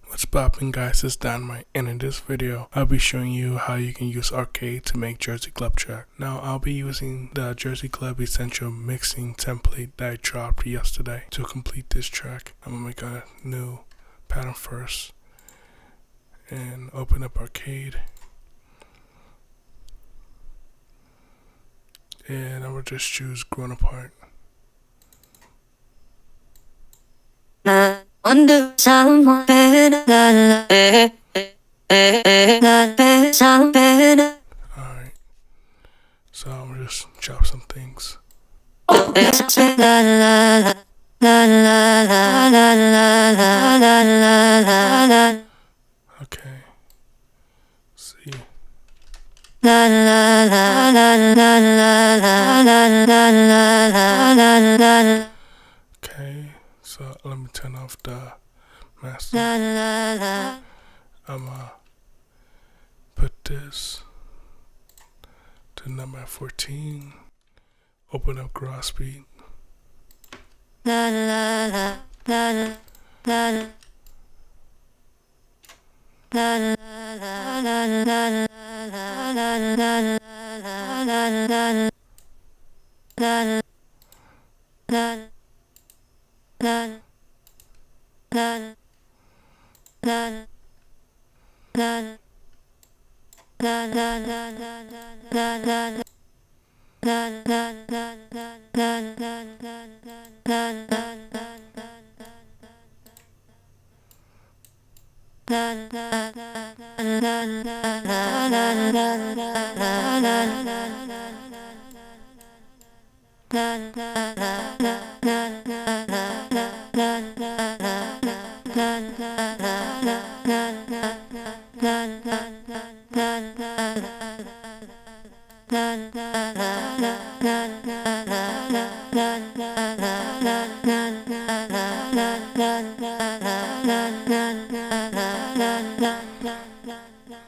What's poppin', guys, it's Dynamite, and in this video I'll be showing you how you can use Arcade to make Jersey Club track. Now I'll be using the Jersey Club Essential mixing template that I dropped yesterday to complete this track. I'm gonna make a new pattern first and open up Arcade, and I will just choose Grown Apart. Under someone better, Alright, so I'll just chop some things. Okay, see. Okay, so let me turn off the master. I'm gonna put this to number 14. Open up Garage Speed.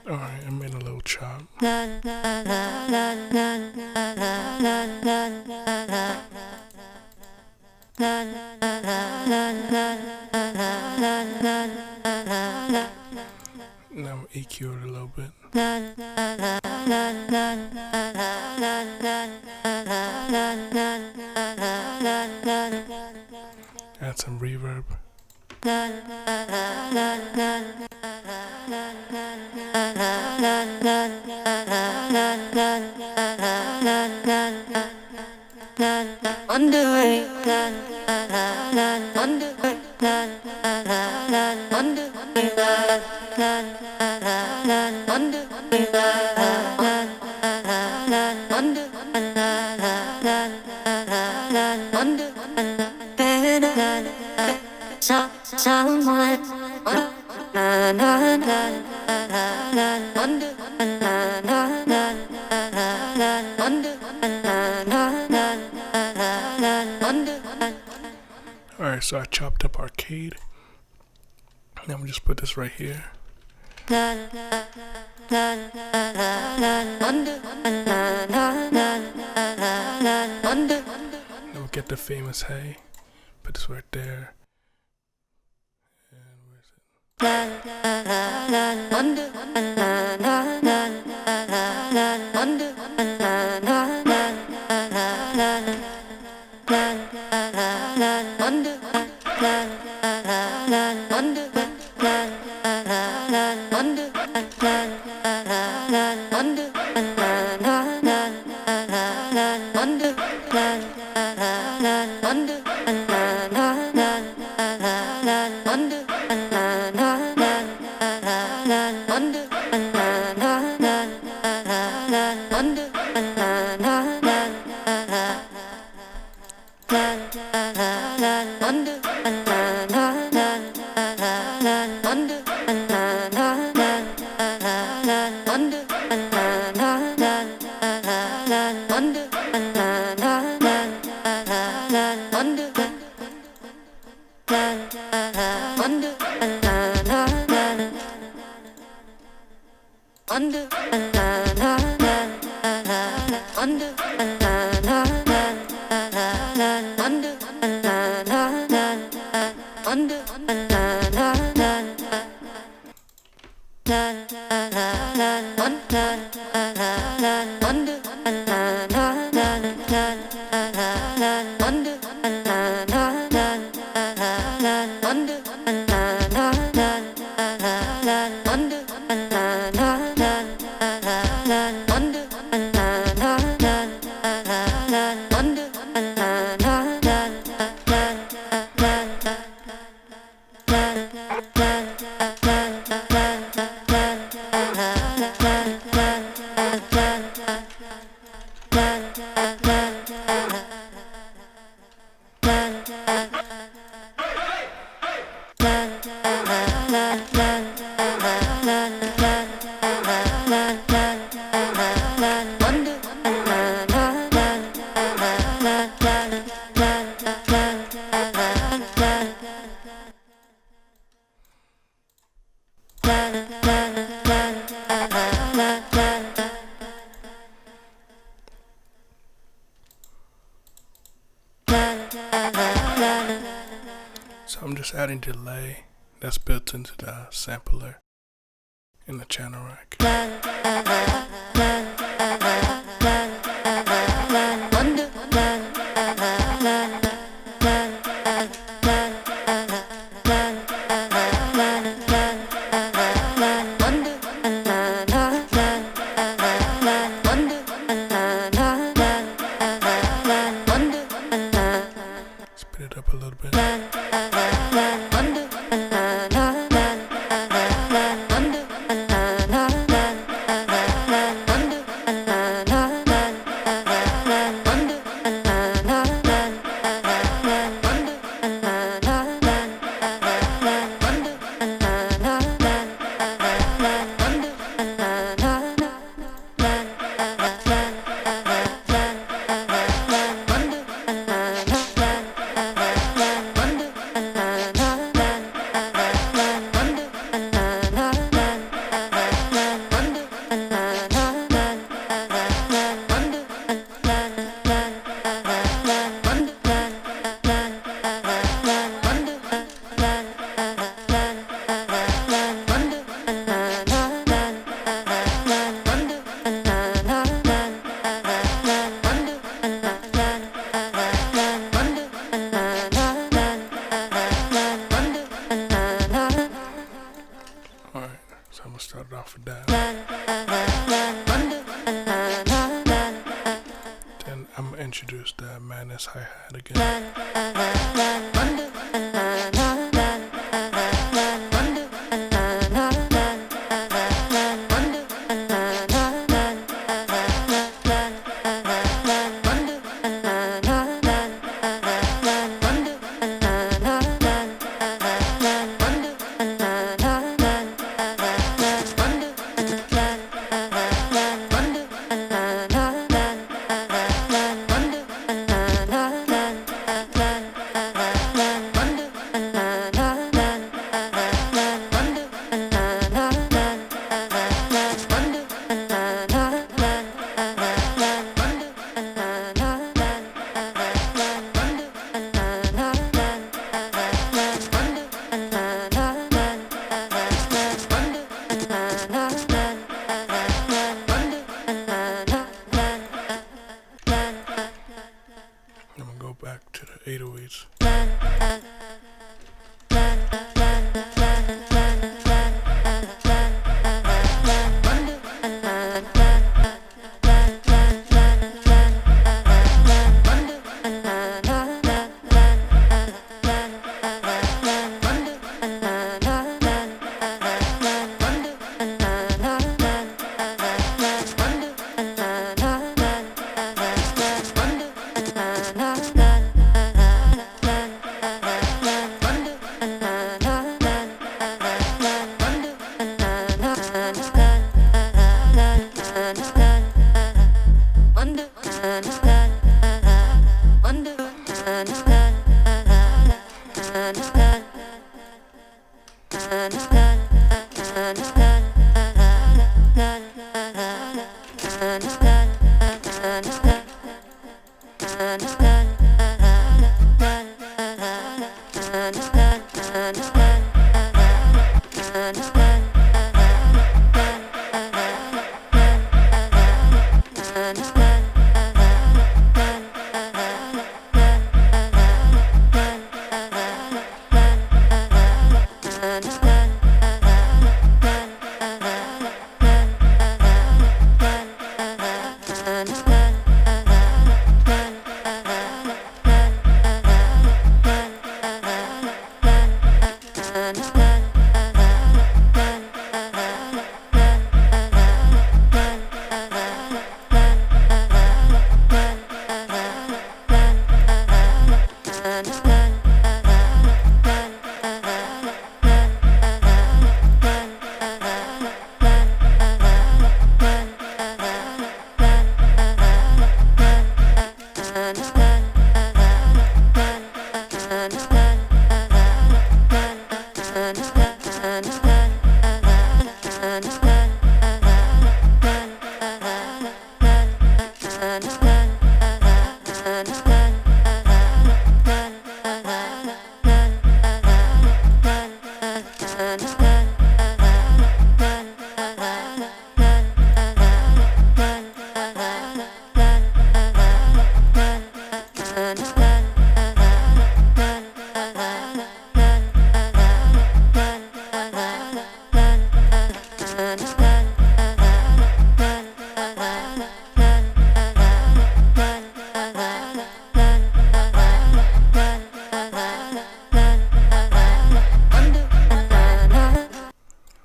Alright, I made a little chop. Now EQ it a little bit. Add some reverb. Alright, so I chopped up Arcade. Now I'm gonna just put this right here. Then we'll get the famous Hey. Put this right there. And where's it? So I'm just adding delay that's built into the sampler in the channel rack. Speed it up a little bit. Alright, so I'm gonna start it off with that. Then I'm gonna introduce the madness hi-hat again. I'm gonna go back to the 808s.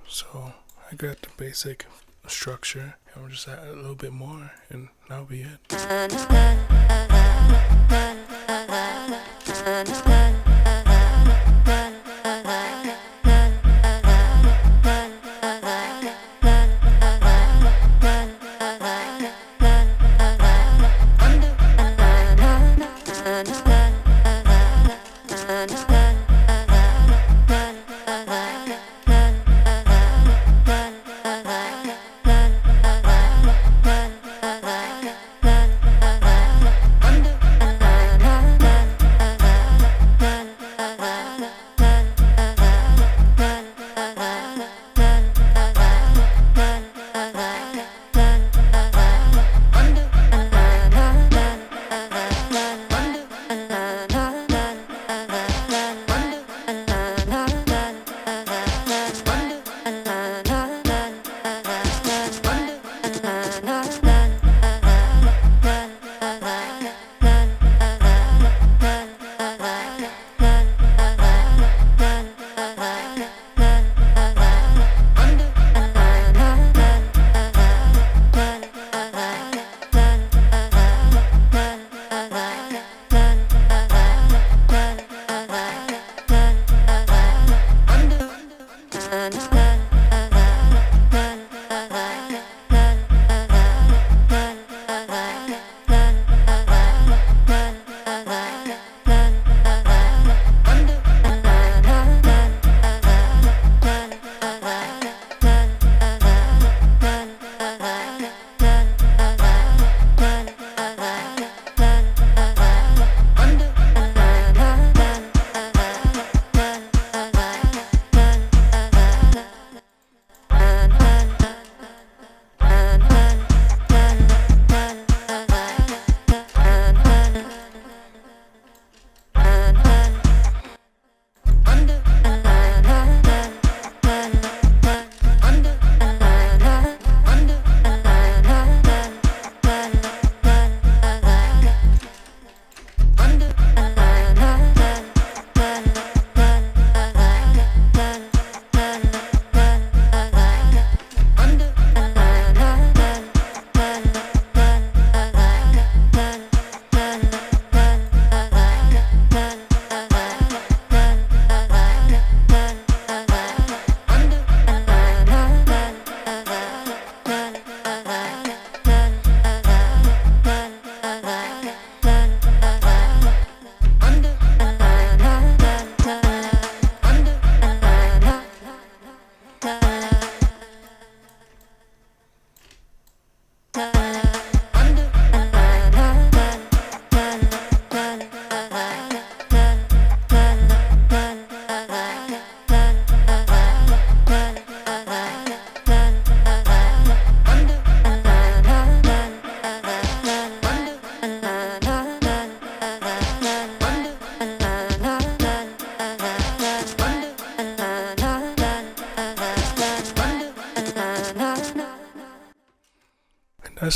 So I got the basic structure, and we'll just add a little bit more, and that'll be it.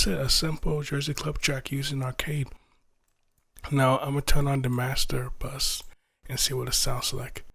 that's it, a simple Jersey Club track used in arcade. Now I'm gonna turn on the master bus and see what it sounds like.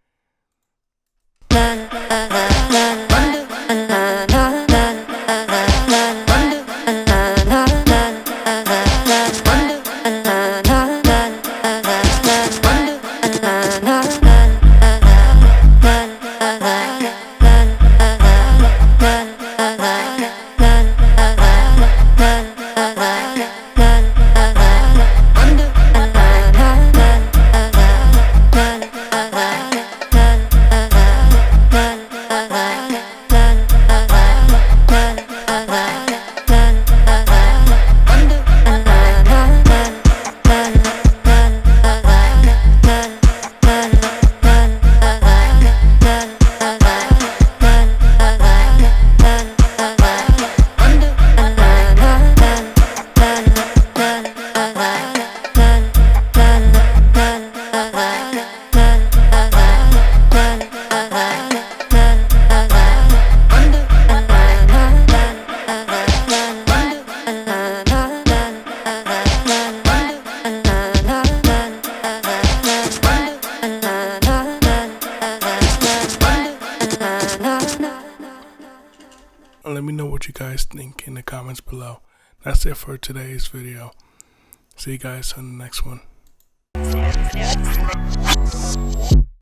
Let me know what you guys think in the comments below. That's it for today's video. See you guys on the next one.